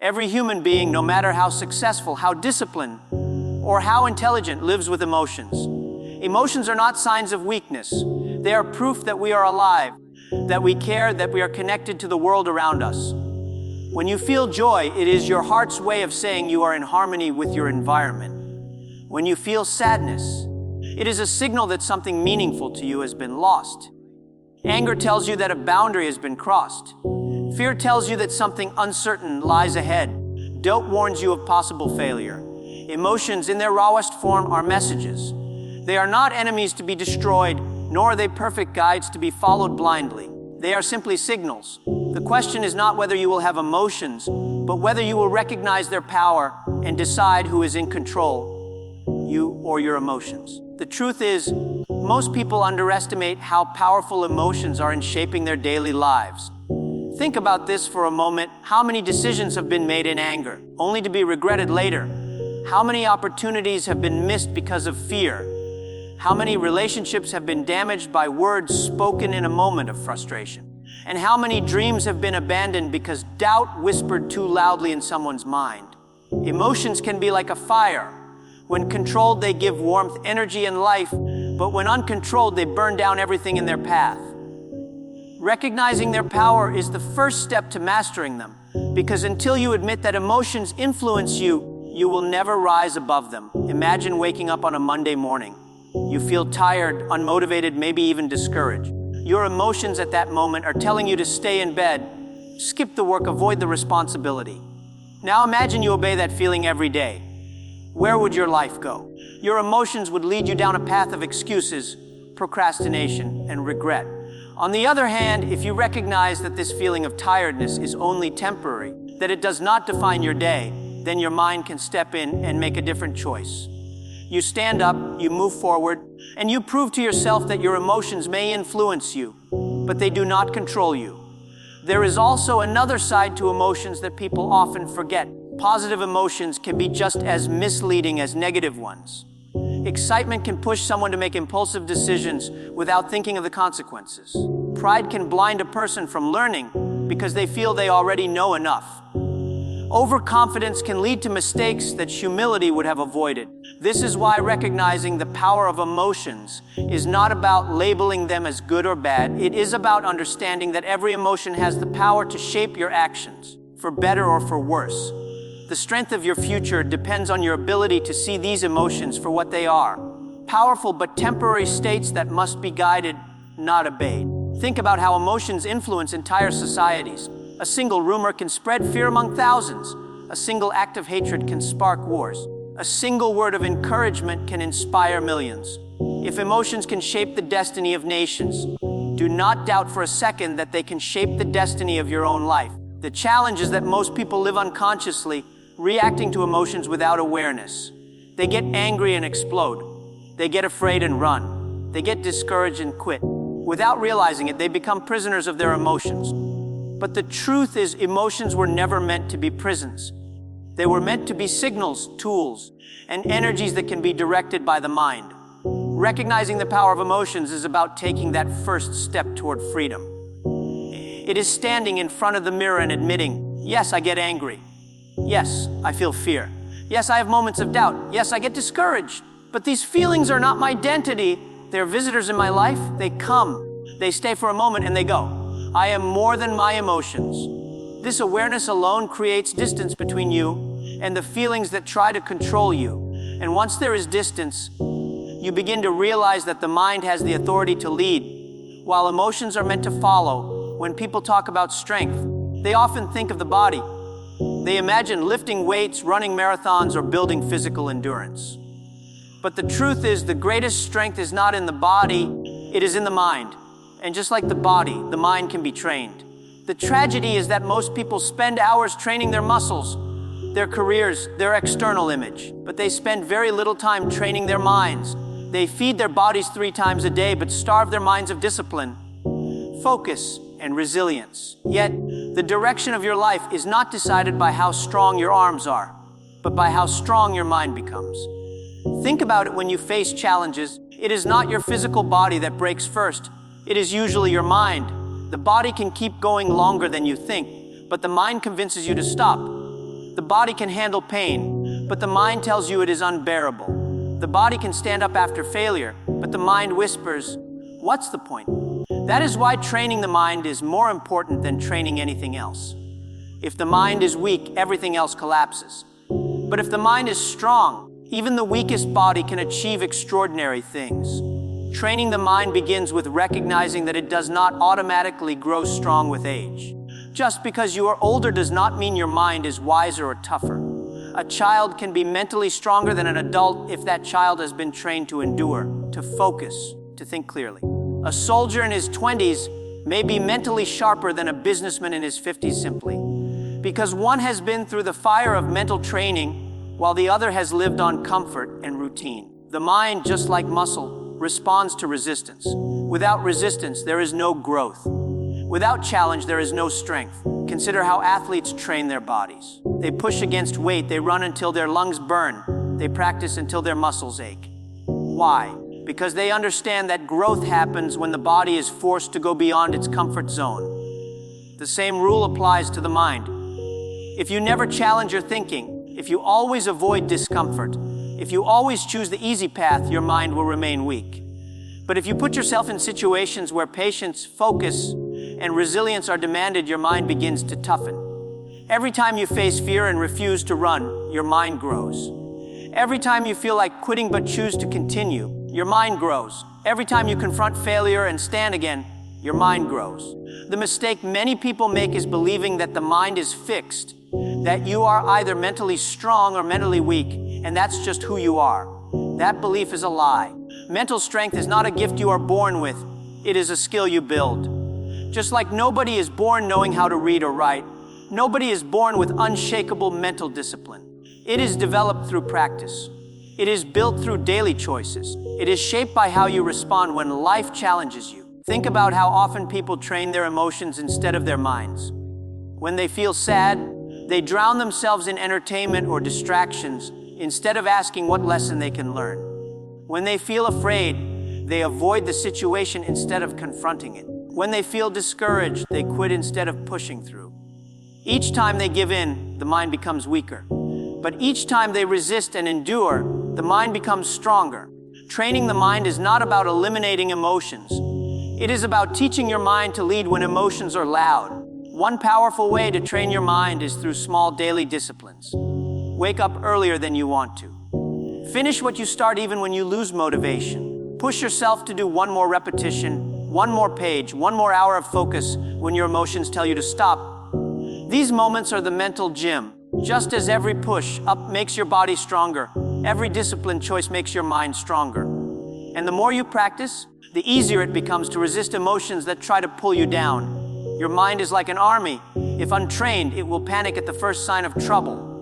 Every human being, no matter how successful, how disciplined, or how intelligent, lives with emotions. Emotions are not signs of weakness. They are proof that we are alive, that we care, that we are connected to the world around us. When you feel joy, it is your heart's way of saying you are in harmony with your environment. When you feel sadness, it is a signal that something meaningful to you has been lost. Anger tells you that a boundary has been crossed. Fear tells you that something uncertain lies ahead. Doubt warns you of possible failure. Emotions, in their rawest form, are messages. They are not enemies to be destroyed, nor are they perfect guides to be followed blindly. They are simply signals. The question is not whether you will have emotions, but whether you will recognize their power and decide who is in control, you or your emotions. The truth is, most people underestimate how powerful emotions are in shaping their daily lives. Think about this for a moment. How many decisions have been made in anger, only to be regretted later? How many opportunities have been missed because of fear? How many relationships have been damaged by words spoken in a moment of frustration? And how many dreams have been abandoned because doubt whispered too loudly in someone's mind? Emotions can be like a fire. When controlled, they give warmth, energy, and life, but when uncontrolled, they burn down everything in their path. Recognizing their power is the first step to mastering them, because until you admit that emotions influence you, you will never rise above them. Imagine waking up on a Monday morning. You feel tired, unmotivated, maybe even discouraged. Your emotions at that moment are telling you to stay in bed, skip the work, avoid the responsibility. Now imagine you obey that feeling every day. Where would your life go? Your emotions would lead you down a path of excuses, procrastination, and regret. On the other hand, if you recognize that this feeling of tiredness is only temporary, that it does not define your day, then your mind can step in and make a different choice. You stand up, you move forward, and you prove to yourself that your emotions may influence you, but they do not control you. There is also another side to emotions that people often forget. Positive emotions can be just as misleading as negative ones. Excitement can push someone to make impulsive decisions without thinking of the consequences. Pride can blind a person from learning because they feel they already know enough. Overconfidence can lead to mistakes that humility would have avoided. This is why recognizing the power of emotions is not about labeling them as good or bad. It is about understanding that every emotion has the power to shape your actions, for better or for worse. The strength of your future depends on your ability to see these emotions for what they are. Powerful but temporary states that must be guided, not obeyed. Think about how emotions influence entire societies. A single rumor can spread fear among thousands. A single act of hatred can spark wars. A single word of encouragement can inspire millions. If emotions can shape the destiny of nations, do not doubt for a second that they can shape the destiny of your own life. The challenge is that most people live unconsciously, reacting to emotions without awareness. They get angry and explode. They get afraid and run. They get discouraged and quit. Without realizing it, they become prisoners of their emotions. But the truth is, emotions were never meant to be prisons. They were meant to be signals, tools, and energies that can be directed by the mind. Recognizing the power of emotions is about taking that first step toward freedom. It is standing in front of the mirror and admitting, yes, I get angry. Yes, I feel fear. Yes, I have moments of doubt. Yes, I get discouraged. But these feelings are not my identity. They're visitors in my life. They come, they stay for a moment, and they go. I am more than my emotions. This awareness alone creates distance between you and the feelings that try to control you. And once there is distance, you begin to realize that the mind has the authority to lead, while emotions are meant to follow. When people talk about strength, they often think of the body. They imagine lifting weights, running marathons, or building physical endurance. But the truth is, the greatest strength is not in the body, it is in the mind. And just like the body, the mind can be trained. The tragedy is that most people spend hours training their muscles, their careers, their external image, but they spend very little time training their minds. They feed their bodies 3 times a day, but starve their minds of discipline, focus, and resilience. Yet, the direction of your life is not decided by how strong your arms are, but by how strong your mind becomes. Think about it when you face challenges. It is not your physical body that breaks first. It is usually your mind. The body can keep going longer than you think, but the mind convinces you to stop. The body can handle pain, but the mind tells you it is unbearable. The body can stand up after failure, but the mind whispers, "What's the point?" That is why training the mind is more important than training anything else. If the mind is weak, everything else collapses. But if the mind is strong, even the weakest body can achieve extraordinary things. Training the mind begins with recognizing that it does not automatically grow strong with age. Just because you are older does not mean your mind is wiser or tougher. A child can be mentally stronger than an adult if that child has been trained to endure, to focus, to think clearly. A soldier in his 20s may be mentally sharper than a businessman in his 50s simply because one has been through the fire of mental training while the other has lived on comfort and routine. The mind, just like muscle, responds to resistance. Without resistance, there is no growth. Without challenge, there is no strength. Consider how athletes train their bodies. They push against weight, they run until their lungs burn, they practice until their muscles ache. Why? Because they understand that growth happens when the body is forced to go beyond its comfort zone. The same rule applies to the mind. If you never challenge your thinking, if you always avoid discomfort, if you always choose the easy path, your mind will remain weak. But if you put yourself in situations where patience, focus, and resilience are demanded, your mind begins to toughen. Every time you face fear and refuse to run, your mind grows. Every time you feel like quitting but choose to continue, your mind grows. Every time you confront failure and stand again, your mind grows. The mistake many people make is believing that the mind is fixed, that you are either mentally strong or mentally weak, and that's just who you are. That belief is a lie. Mental strength is not a gift you are born with, it is a skill you build. Just like nobody is born knowing how to read or write, nobody is born with unshakable mental discipline. It is developed through practice. It is built through daily choices. It is shaped by how you respond when life challenges you. Think about how often people train their emotions instead of their minds. When they feel sad, they drown themselves in entertainment or distractions instead of asking what lesson they can learn. When they feel afraid, they avoid the situation instead of confronting it. When they feel discouraged, they quit instead of pushing through. Each time they give in, the mind becomes weaker. But each time they resist and endure, the mind becomes stronger. Training the mind is not about eliminating emotions. It is about teaching your mind to lead when emotions are loud. One powerful way to train your mind is through small daily disciplines. Wake up earlier than you want to. Finish what you start even when you lose motivation. Push yourself to do one more repetition, one more page, one more hour of focus when your emotions tell you to stop. These moments are the mental gym. Just as every push up makes your body stronger, every disciplined choice makes your mind stronger. And the more you practice, the easier it becomes to resist emotions that try to pull you down. Your mind is like an army. If untrained, it will panic at the first sign of trouble.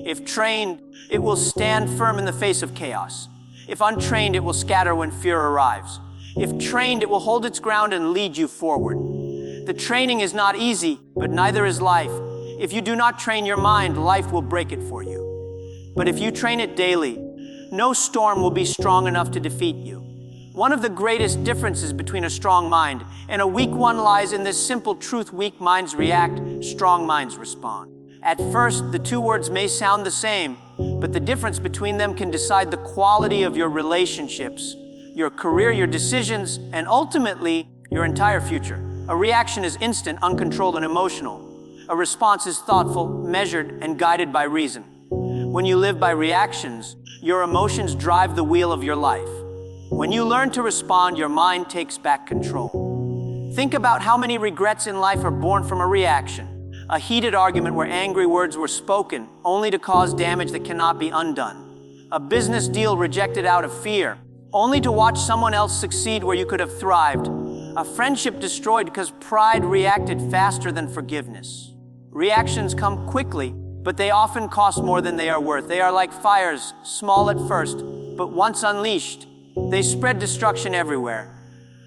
If trained, it will stand firm in the face of chaos. If untrained, it will scatter when fear arrives. If trained, it will hold its ground and lead you forward. The training is not easy, but neither is life. If you do not train your mind, life will break it for you. But if you train it daily, no storm will be strong enough to defeat you. One of the greatest differences between a strong mind and a weak one lies in this simple truth: weak minds react, strong minds respond. At first, the two words may sound the same, but the difference between them can decide the quality of your relationships, your career, your decisions, and ultimately, your entire future. A reaction is instant, uncontrolled, and emotional. A response is thoughtful, measured, and guided by reason. When you live by reactions, your emotions drive the wheel of your life. When you learn to respond, your mind takes back control. Think about how many regrets in life are born from a reaction. A heated argument where angry words were spoken only to cause damage that cannot be undone. A business deal rejected out of fear, only to watch someone else succeed where you could have thrived. A friendship destroyed because pride reacted faster than forgiveness. Reactions come quickly, but they often cost more than they are worth. They are like fires, small at first, but once unleashed, they spread destruction everywhere.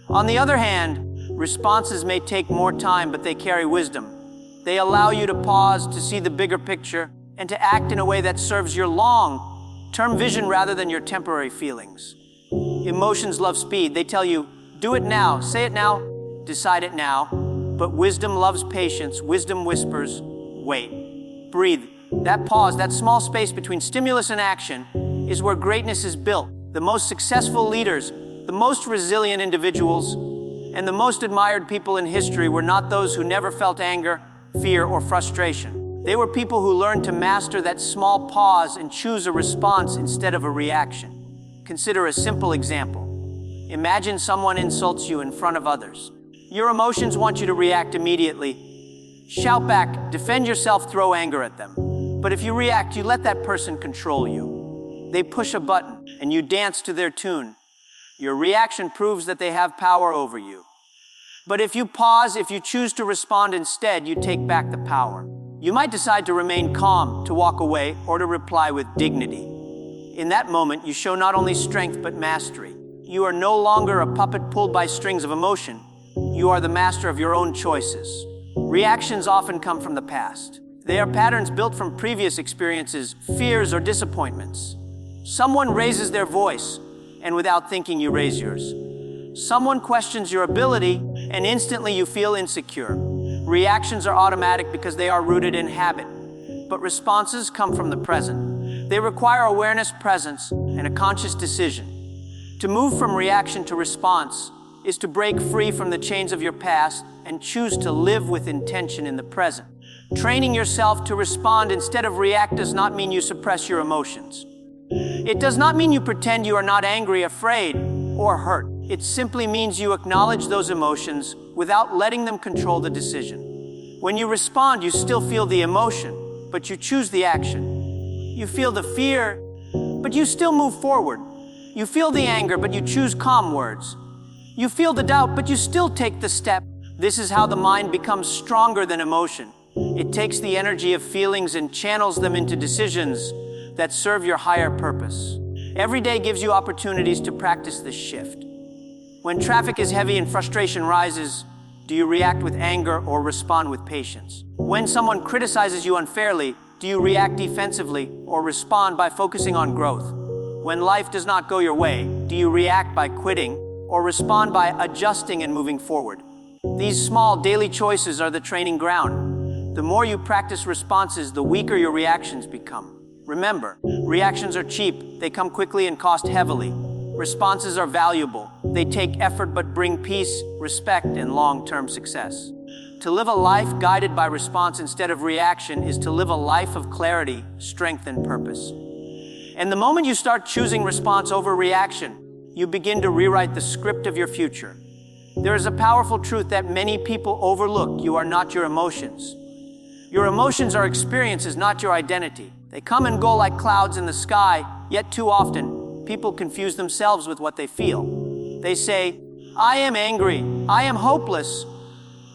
On the other hand, responses may take more time, but they carry wisdom. They allow you to pause, to see the bigger picture, and to act in a way that serves your long-term vision rather than your temporary feelings. Emotions love speed. They tell you, do it now, say it now, decide it now. But wisdom loves patience. Wisdom whispers, wait, breathe, That pause, that small space between stimulus and action, is where greatness is built. The most successful leaders, the most resilient individuals, and the most admired people in history were not those who never felt anger, fear, or frustration. They were people who learned to master that small pause and choose a response instead of a reaction. Consider a simple example. Imagine someone insults you in front of others. Your emotions want you to react immediately. Shout back, defend yourself, throw anger at them. But if you react, you let that person control you. They push a button, and you dance to their tune. Your reaction proves that they have power over you. But if you pause, if you choose to respond instead, you take back the power. You might decide to remain calm, to walk away, or to reply with dignity. In that moment, you show not only strength but mastery. You are no longer a puppet pulled by strings of emotion. You are the master of your own choices. Reactions often come from the past. They are patterns built from previous experiences, fears, or disappointments. Someone raises their voice, and without thinking, you raise yours. Someone questions your ability, and instantly you feel insecure. Reactions are automatic because they are rooted in habit, but responses come from the present. They require awareness, presence, and a conscious decision. To move from reaction to response is to break free from the chains of your past and choose to live with intention in the present. Training yourself to respond instead of react does not mean you suppress your emotions. It does not mean you pretend you are not angry, afraid, or hurt. It simply means you acknowledge those emotions without letting them control the decision. When you respond, you still feel the emotion, but you choose the action. You feel the fear, but you still move forward. You feel the anger, but you choose calm words. You feel the doubt, but you still take the step. This is how the mind becomes stronger than emotion. It takes the energy of feelings and channels them into decisions that serve your higher purpose. Every day gives you opportunities to practice this shift. When traffic is heavy and frustration rises, do you react with anger or respond with patience? When someone criticizes you unfairly, do you react defensively or respond by focusing on growth? When life does not go your way, do you react by quitting or respond by adjusting and moving forward? These small daily choices are the training ground. The more you practice responses, the weaker your reactions become. Remember, reactions are cheap. They come quickly and cost heavily. Responses are valuable. They take effort but bring peace, respect, and long-term success. To live a life guided by response instead of reaction is to live a life of clarity, strength, and purpose. And the moment you start choosing response over reaction, you begin to rewrite the script of your future. There is a powerful truth that many people overlook. You are not your emotions. Your emotions are experiences, not your identity. They come and go like clouds in the sky, yet too often, people confuse themselves with what they feel. They say, I am angry, I am hopeless,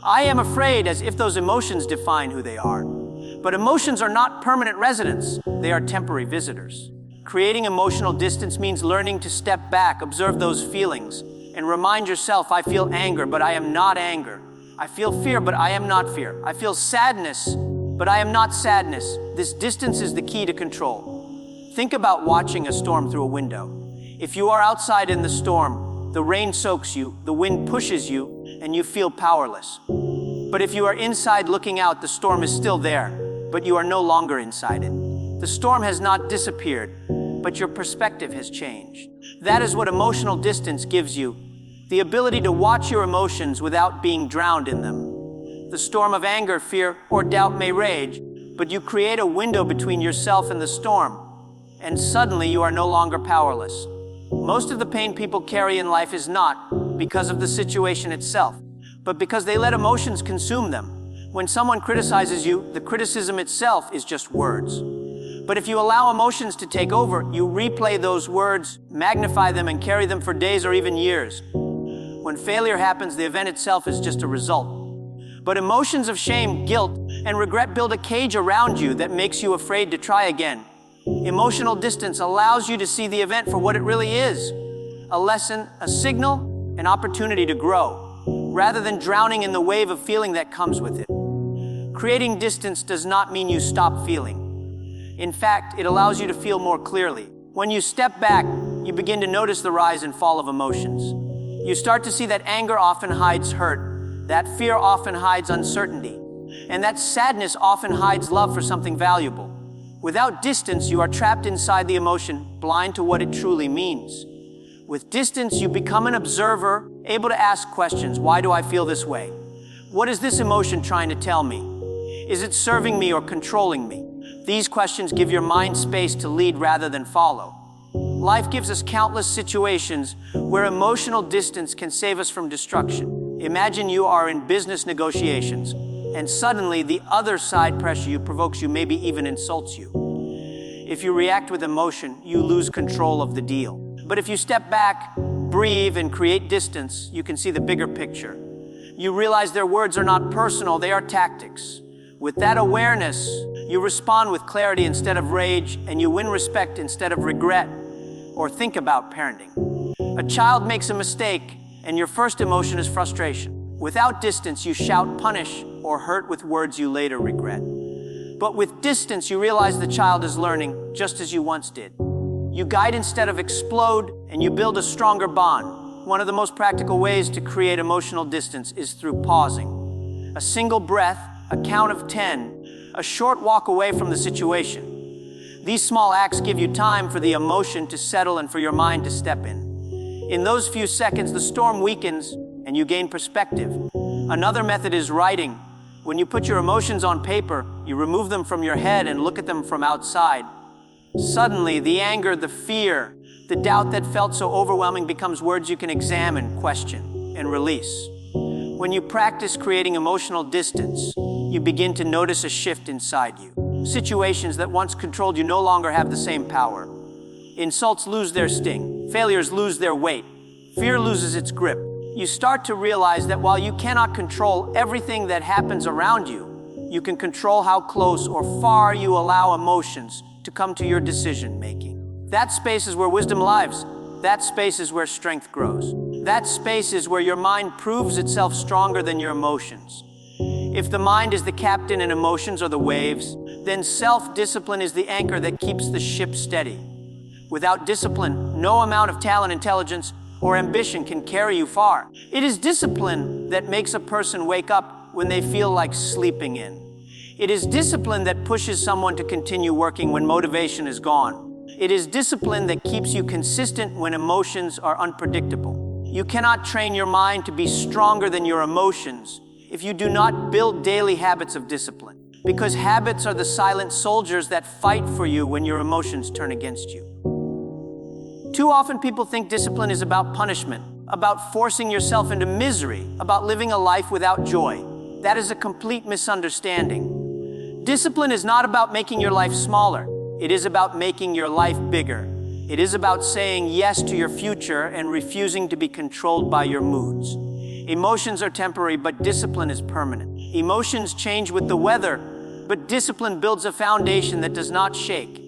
I am afraid, as if those emotions define who they are. But emotions are not permanent residents, they are temporary visitors. Creating emotional distance means learning to step back, observe those feelings, and remind yourself, I feel anger, but I am not anger. I feel fear, but I am not fear. I feel sadness, but I am not sadness. This distance is the key to control. Think about watching a storm through a window. If you are outside in the storm, the rain soaks you, the wind pushes you, and you feel powerless. But if you are inside looking out, the storm is still there, but you are no longer inside it. The storm has not disappeared, but your perspective has changed. That is what emotional distance gives you, the ability to watch your emotions without being drowned in them. The storm of anger, fear, or doubt may rage, but you create a window between yourself and the storm, and suddenly you are no longer powerless. Most of the pain people carry in life is not because of the situation itself, but because they let emotions consume them. When someone criticizes you, the criticism itself is just words. But if you allow emotions to take over, you replay those words, magnify them, and carry them for days or even years. When failure happens, the event itself is just a result. But emotions of shame, guilt, and regret build a cage around you that makes you afraid to try again. Emotional distance allows you to see the event for what it really is: a lesson, a signal, an opportunity to grow, rather than drowning in the wave of feeling that comes with it. Creating distance does not mean you stop feeling. In fact, it allows you to feel more clearly. When you step back, you begin to notice the rise and fall of emotions. You start to see that anger often hides hurt, that fear often hides uncertainty, and that sadness often hides love for something valuable. Without distance, you are trapped inside the emotion, blind to what it truly means. With distance, you become an observer, able to ask questions. Why do I feel this way? What is this emotion trying to tell me? Is it serving me or controlling me? These questions give your mind space to lead rather than follow. Life gives us countless situations where emotional distance can save us from destruction. Imagine you are in business negotiations, and suddenly the other side pressures you, provokes you, maybe even insults you. If you react with emotion, you lose control of the deal. But if you step back, breathe, and create distance, you can see the bigger picture. You realize their words are not personal, they are tactics. With that awareness, you respond with clarity instead of rage, and you win respect instead of regret. Or think about parenting. A child makes a mistake, and your first emotion is frustration. Without distance, you shout, punish, or hurt with words you later regret. But with distance, you realize the child is learning, just as you once did. You guide instead of explode, and you build a stronger bond. One of the most practical ways to create emotional distance is through pausing. A single breath, a count of 10, a short walk away from the situation. These small acts give you time for the emotion to settle and for your mind to step in. In those few seconds, the storm weakens and you gain perspective. Another method is writing. When you put your emotions on paper, you remove them from your head and look at them from outside. Suddenly, the anger, the fear, the doubt that felt so overwhelming becomes words you can examine, question, and release. When you practice creating emotional distance, you begin to notice a shift inside you. Situations that once controlled you no longer have the same power. Insults lose their sting. Failures lose their weight. Fear loses its grip. You start to realize that while you cannot control everything that happens around you, you can control how close or far you allow emotions to come to your decision making. That space is where wisdom lives. That space is where strength grows. That space is where your mind proves itself stronger than your emotions. If the mind is the captain and emotions are the waves, then self-discipline is the anchor that keeps the ship steady. Without discipline, no amount of talent, intelligence, or ambition can carry you far. It is discipline that makes a person wake up when they feel like sleeping in. It is discipline that pushes someone to continue working when motivation is gone. It is discipline that keeps you consistent when emotions are unpredictable. You cannot train your mind to be stronger than your emotions if you do not build daily habits of discipline. Because habits are the silent soldiers that fight for you when your emotions turn against you. Too often people think discipline is about punishment, about forcing yourself into misery, about living a life without joy. That is a complete misunderstanding. Discipline is not about making your life smaller. It is about making your life bigger. It is about saying yes to your future and refusing to be controlled by your moods. Emotions are temporary, but discipline is permanent. Emotions change with the weather, but discipline builds a foundation that does not shake.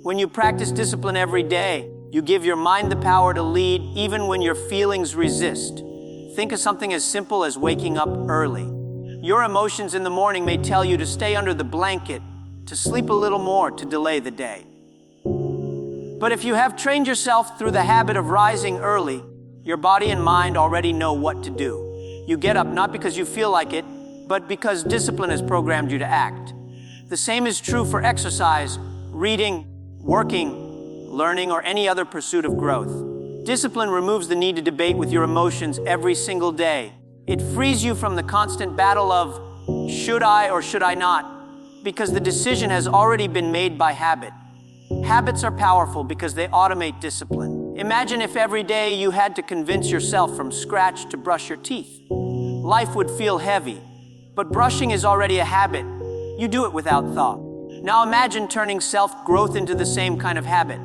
When you practice discipline every day, you give your mind the power to lead even when your feelings resist. Think of something as simple as waking up early. Your emotions in the morning may tell you to stay under the blanket, to sleep a little more, to delay the day. But if you have trained yourself through the habit of rising early, your body and mind already know what to do. You get up not because you feel like it, but because discipline has programmed you to act. The same is true for exercise, reading, working, learning, or any other pursuit of growth. Discipline removes the need to debate with your emotions every single day. It frees you from the constant battle of should I or should I not, because the decision has already been made by habit. Habits are powerful because they automate discipline. Imagine if every day you had to convince yourself from scratch to brush your teeth. Life would feel heavy, but brushing is already a habit. You do it without thought. Now imagine turning self-growth into the same kind of habit.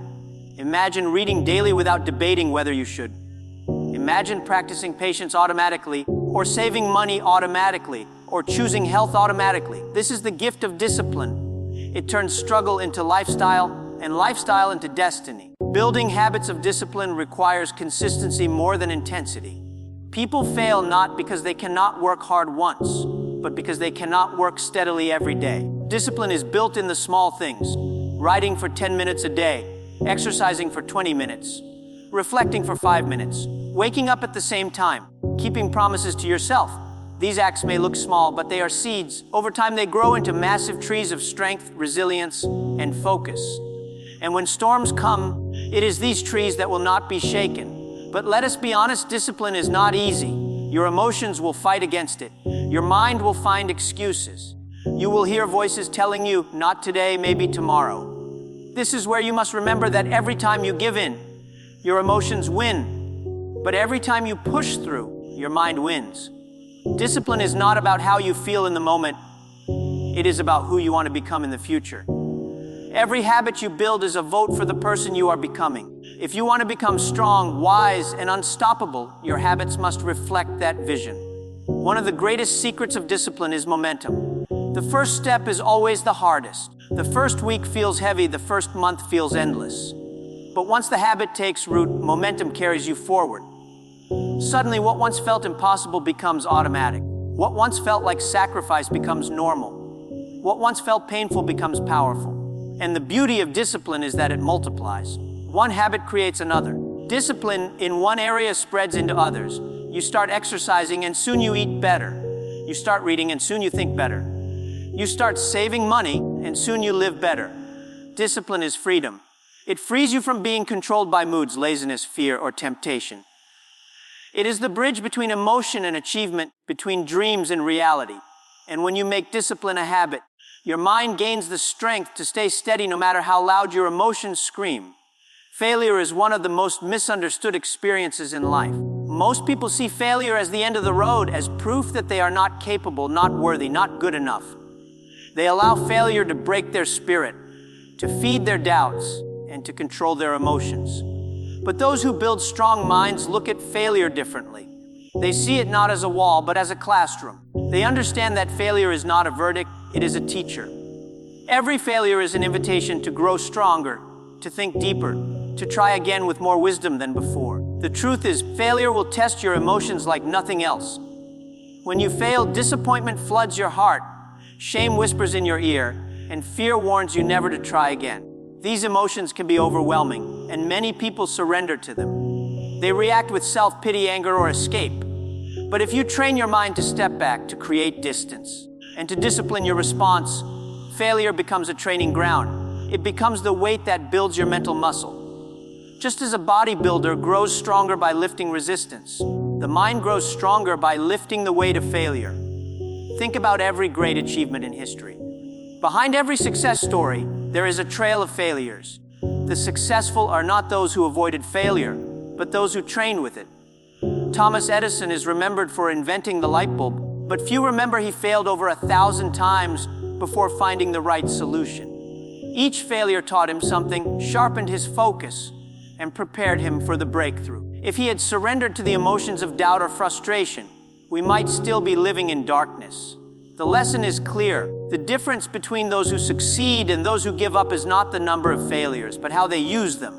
Imagine reading daily without debating whether you should. Imagine practicing patience automatically, or saving money automatically, or choosing health automatically. This is the gift of discipline. It turns struggle into lifestyle, and lifestyle into destiny. Building habits of discipline requires consistency more than intensity. People fail not because they cannot work hard once, but because they cannot work steadily every day. Discipline is built in the small things. Writing for 10 minutes a day, exercising for 20 minutes, reflecting for 5 minutes, waking up at the same time, keeping promises to yourself. These acts may look small, but they are seeds. Over time, they grow into massive trees of strength, resilience, and focus. And when storms come, it is these trees that will not be shaken. But let us be honest, discipline is not easy. Your emotions will fight against it. Your mind will find excuses. You will hear voices telling you, not today, maybe tomorrow. This is where you must remember that every time you give in, your emotions win. But every time you push through, your mind wins. Discipline is not about how you feel in the moment. It is about who you want to become in the future. Every habit you build is a vote for the person you are becoming. If you want to become strong, wise, and unstoppable, your habits must reflect that vision. One of the greatest secrets of discipline is momentum. The first step is always the hardest. The first week feels heavy, the first month feels endless. But once the habit takes root, momentum carries you forward. Suddenly, what once felt impossible becomes automatic. What once felt like sacrifice becomes normal. What once felt painful becomes powerful. And the beauty of discipline is that it multiplies. One habit creates another. Discipline in one area spreads into others. You start exercising and soon you eat better. You start reading and soon you think better. You start saving money and soon you live better. Discipline is freedom. It frees you from being controlled by moods, laziness, fear, or temptation. It is the bridge between emotion and achievement, between dreams and reality. And when you make discipline a habit, your mind gains the strength to stay steady no matter how loud your emotions scream. Failure is one of the most misunderstood experiences in life. Most people see failure as the end of the road, as proof that they are not capable, not worthy, not good enough. They allow failure to break their spirit, to feed their doubts, and to control their emotions. But those who build strong minds look at failure differently. They see it not as a wall, but as a classroom. They understand that failure is not a verdict, it is a teacher. Every failure is an invitation to grow stronger, to think deeper, to try again with more wisdom than before. The truth is, failure will test your emotions like nothing else. When you fail, disappointment floods your heart, shame whispers in your ear, and fear warns you never to try again. These emotions can be overwhelming, and many people surrender to them. They react with self-pity, anger, or escape. But if you train your mind to step back, to create distance, and to discipline your response, failure becomes a training ground. It becomes the weight that builds your mental muscle. Just as a bodybuilder grows stronger by lifting resistance, the mind grows stronger by lifting the weight of failure. Think about every great achievement in history. Behind every success story, there is a trail of failures. The successful are not those who avoided failure, but those who trained with it. Thomas Edison is remembered for inventing the light bulb, but few remember he failed over 1,000 times before finding the right solution. Each failure taught him something, sharpened his focus, and prepared him for the breakthrough. If he had surrendered to the emotions of doubt or frustration, we might still be living in darkness. The lesson is clear. The difference between those who succeed and those who give up is not the number of failures, but how they use them.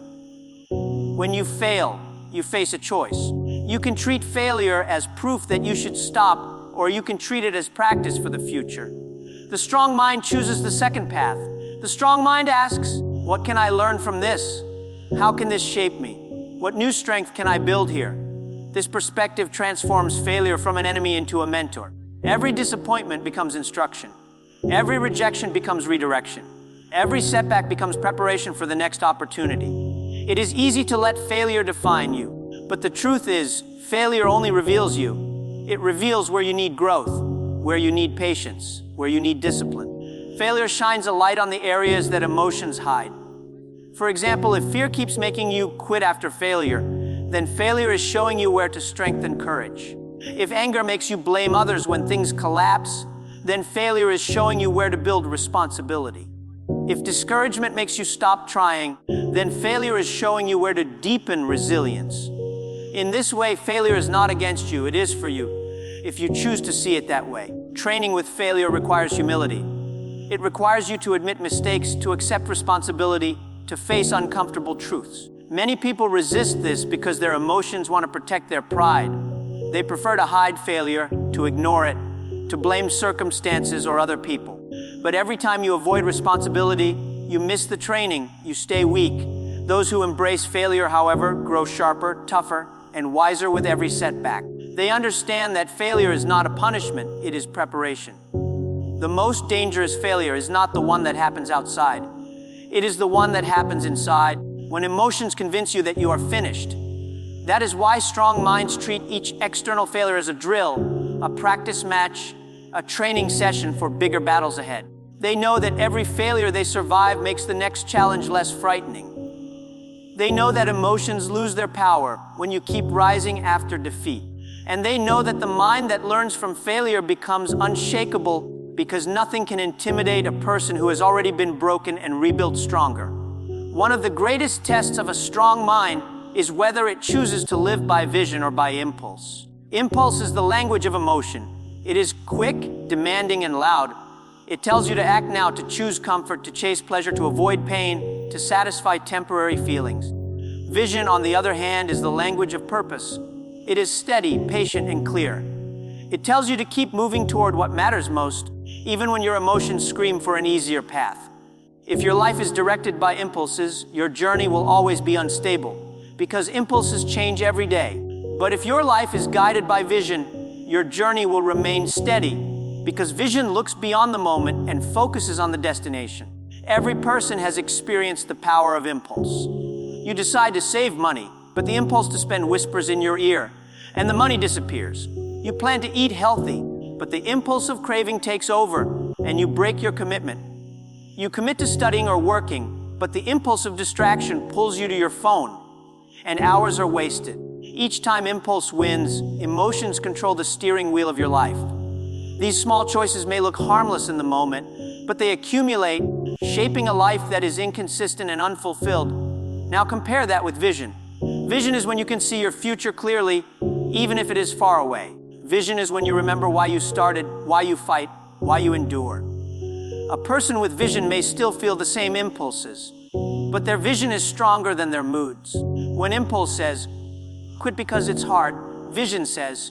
When you fail, you face a choice. You can treat failure as proof that you should stop, or you can treat it as practice for the future. The strong mind chooses the second path. The strong mind asks, what can I learn from this? How can this shape me? What new strength can I build here? This perspective transforms failure from an enemy into a mentor. Every disappointment becomes instruction. Every rejection becomes redirection. Every setback becomes preparation for the next opportunity. It is easy to let failure define you, but the truth is, failure only reveals you. It reveals where you need growth, where you need patience, where you need discipline. Failure shines a light on the areas that emotions hide. For example, if fear keeps making you quit after failure, then failure is showing you where to strengthen courage. If anger makes you blame others when things collapse, then failure is showing you where to build responsibility. If discouragement makes you stop trying, then failure is showing you where to deepen resilience. In this way, failure is not against you, it is for you, if you choose to see it that way. Training with failure requires humility. It requires you to admit mistakes, to accept responsibility, to face uncomfortable truths. Many people resist this because their emotions want to protect their pride. They prefer to hide failure, to ignore it, to blame circumstances or other people. But every time you avoid responsibility, you miss the training, you stay weak. Those who embrace failure, however, grow sharper, tougher, and wiser with every setback. They understand that failure is not a punishment, it is preparation. The most dangerous failure is not the one that happens outside. It is the one that happens inside, when emotions convince you that you are finished. That is why strong minds treat each external failure as a drill, a practice match, a training session for bigger battles ahead. They know that every failure they survive makes the next challenge less frightening. They know that emotions lose their power when you keep rising after defeat. And they know that the mind that learns from failure becomes unshakable because nothing can intimidate a person who has already been broken and rebuilt stronger. One of the greatest tests of a strong mind is whether it chooses to live by vision or by impulse. Impulse is the language of emotion. It is quick, demanding, and loud. It tells you to act now, to choose comfort, to chase pleasure, to avoid pain, to satisfy temporary feelings. Vision, on the other hand, is the language of purpose. It is steady, patient, and clear. It tells you to keep moving toward what matters most, even when your emotions scream for an easier path. If your life is directed by impulses, your journey will always be unstable, because impulses change every day. But if your life is guided by vision, your journey will remain steady, because vision looks beyond the moment and focuses on the destination. Every person has experienced the power of impulse. You decide to save money, but the impulse to spend whispers in your ear, and the money disappears. You plan to eat healthy, but the impulse of craving takes over, and you break your commitment. You commit to studying or working, but the impulse of distraction pulls you to your phone, and hours are wasted. Each time impulse wins, emotions control the steering wheel of your life. These small choices may look harmless in the moment, but they accumulate, shaping a life that is inconsistent and unfulfilled. Now compare that with vision. Vision is when you can see your future clearly, even if it is far away. Vision is when you remember why you started, why you fight, why you endure. A person with vision may still feel the same impulses, but their vision is stronger than their moods. When impulse says, quit because it's hard, vision says,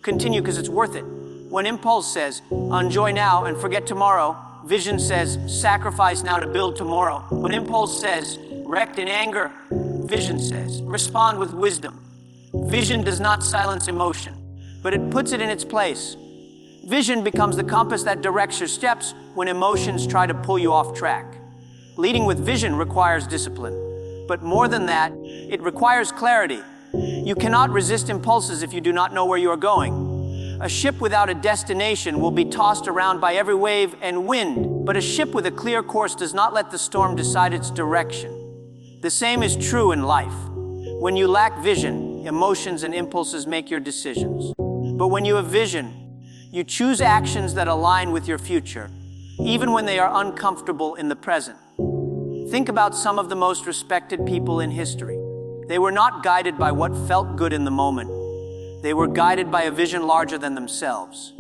continue because it's worth it. When impulse says, enjoy now and forget tomorrow, vision says, sacrifice now to build tomorrow. When impulse says, wrecked in anger, vision says, respond with wisdom. Vision does not silence emotion, but it puts it in its place. Vision becomes the compass that directs your steps when emotions try to pull you off track. Leading with vision requires discipline, but more than that, it requires clarity. You cannot resist impulses if you do not know where you are going. A ship without a destination will be tossed around by every wave and wind, but a ship with a clear course does not let the storm decide its direction. The same is true in life. When you lack vision, emotions and impulses make your decisions. But when you have vision, you choose actions that align with your future, even when they are uncomfortable in the present. Think about some of the most respected people in history. They were not guided by what felt good in the moment. They were guided by a vision larger than themselves.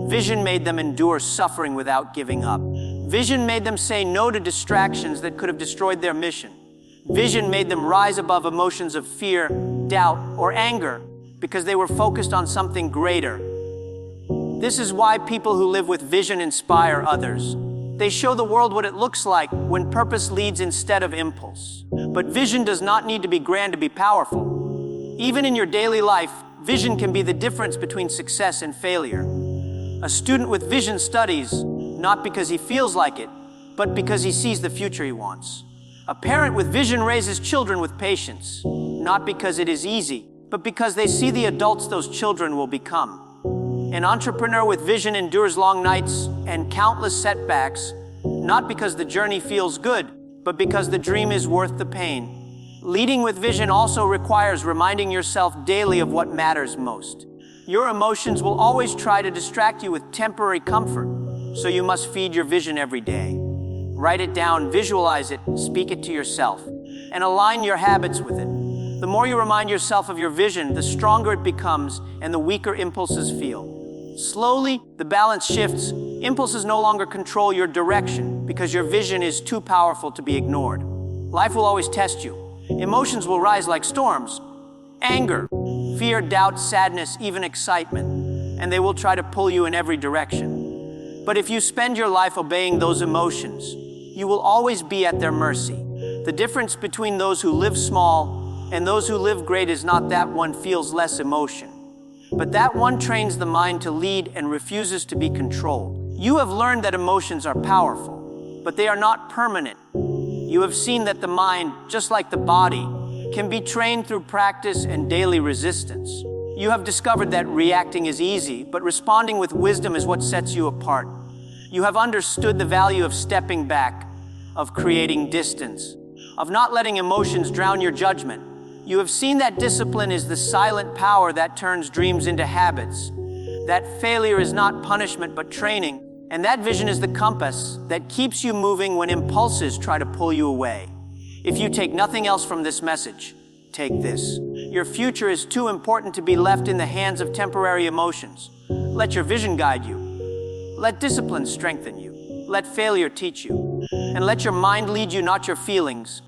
Vision made them endure suffering without giving up. Vision made them say no to distractions that could have destroyed their mission. Vision made them rise above emotions of fear, doubt, or anger because they were focused on something greater. This is why people who live with vision inspire others. They show the world what it looks like when purpose leads instead of impulse. But vision does not need to be grand to be powerful. Even in your daily life, vision can be the difference between success and failure. A student with vision studies, not because he feels like it, but because he sees the future he wants. A parent with vision raises children with patience, not because it is easy, but because they see the adults those children will become. An entrepreneur with vision endures long nights and countless setbacks, not because the journey feels good, but because the dream is worth the pain. Leading with vision also requires reminding yourself daily of what matters most. Your emotions will always try to distract you with temporary comfort, so you must feed your vision every day. Write it down, visualize it, speak it to yourself, and align your habits with it. The more you remind yourself of your vision, the stronger it becomes and the weaker impulses feel. Slowly, the balance shifts. Impulses no longer control your direction because your vision is too powerful to be ignored. Life will always test you. Emotions will rise like storms. Anger, fear, doubt, sadness, even excitement. And they will try to pull you in every direction. But if you spend your life obeying those emotions, you will always be at their mercy. The difference between those who live small and those who live great is not that one feels less emotion. But that one trains the mind to lead and refuses to be controlled. You have learned that emotions are powerful, but they are not permanent. You have seen that the mind, just like the body, can be trained through practice and daily resistance. You have discovered that reacting is easy, but responding with wisdom is what sets you apart. You have understood the value of stepping back, of creating distance, of not letting emotions drown your judgment. You have seen that discipline is the silent power that turns dreams into habits, that failure is not punishment but training, and that vision is the compass that keeps you moving when impulses try to pull you away. If you take nothing else from this message, take this. Your future is too important to be left in the hands of temporary emotions. Let your vision guide you. Let discipline strengthen you. Let failure teach you. And let your mind lead you, not your feelings.